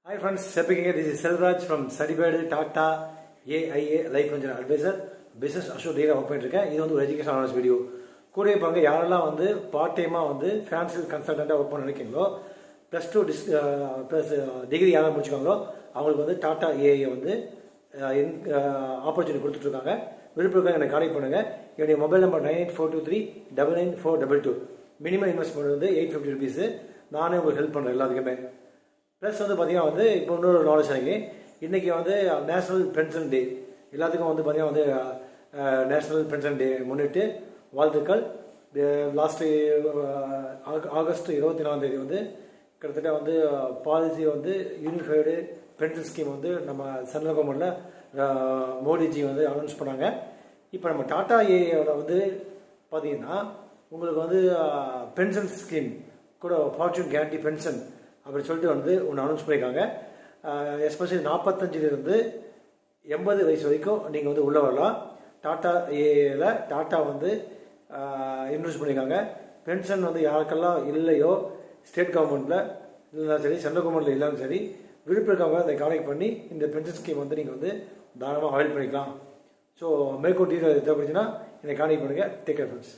Hi friends, stepping here. This is Selvraj from Certified Tata AIA Life Insurance Advisor. Business Ashok Data work பண்ணிருக்கேன். இது வந்து ஒரு education analysis video. கூடவே பாருங்க யாரெல்லாம் வந்து பார்ட் டைமா வந்து ஃபைனான்சியல் கன்சல்டன்ட்டா ஒர்க் பண்ண நினைக்கிறீங்களோ +2 ப்ளஸ் டிகிரி யாரெல்லாம் முடிச்சுக்காங்களோ அவங்களுக்கு வந்து டாடா ஏஐ வந்து ஆப்பர்ச்சுனிட்டி கொடுத்துட்டு இருக்காங்க. விருப்பம் எனக்கு கான்டாக்ட் பண்ணுங்க. என்னுடைய மொபைல் நம்பர் 9842399422. மினிமம் இன்வெஸ்ட்மெண்ட் வந்து 850 rupees. நானே உங்களுக்கு ஹெல்ப் பண்ணுறேன் எல்லாத்துக்குமே. ப்ளஸ் வந்து பார்த்தீங்கன்னா வந்து இப்போ இன்னொரு நாலேஜ் ஆகி இன்றைக்கி வந்து நேஷ்னல் பென்ஷன் டே எல்லாத்துக்கும் வந்து பார்த்தீங்கன்னா வந்து நேஷ்னல் பென்ஷன் டே முன்னிட்டு வாழ்த்துக்கள். லாஸ்ட்டு ஆகஸ்ட் 24 வந்து கிட்டத்தட்ட வந்து பாலிசி வந்து யூனிஃபைடு பென்ஷன் ஸ்கீம் வந்து நம்ம சென்ட்ரல் கவர்மெண்ட்டில் மோடிஜி வந்து அனௌன்ஸ் பண்ணாங்க. இப்போ நம்ம டாடா ஏஐயோட வந்து பார்த்தீங்கன்னா உங்களுக்கு வந்து பென்ஷன் ஸ்கீம் கூட ஃபார்ச்சூன் கேரண்டி பென்ஷன் அப்படி சொல்லிட்டு வந்து ஒன்று அனௌன்ஸ் பண்ணியிருக்காங்க. எஸ்பெஷலி 45 80 வயசு வரைக்கும் நீங்கள் வந்து உள்ளே வரலாம். டாடா ஏஏல டாட்டா வந்து இன்வெஸ்ட் பண்ணியிருக்காங்க. பென்ஷன் வந்து யாருக்கெல்லாம் இல்லையோ ஸ்டேட் கவர்மெண்ட்டில் இல்லைனாலும் சரி சென்ட்ரல் கவர்மெண்ட்டில் இல்லாமல் சரி விழுப்புரம் இருக்கவங்க அதை கான்டெக்ட் பண்ணி இந்த பென்ஷன் ஸ்கீம் வந்து நீங்கள் வந்து தாராளமாக அவைல் பண்ணிக்கலாம். ஸோ மேற்கொண்டு டீட்டெயில் தேவைப்படுச்சுன்னா என்னை கான்டெக்ட் பண்ணுங்கள். Take care friends.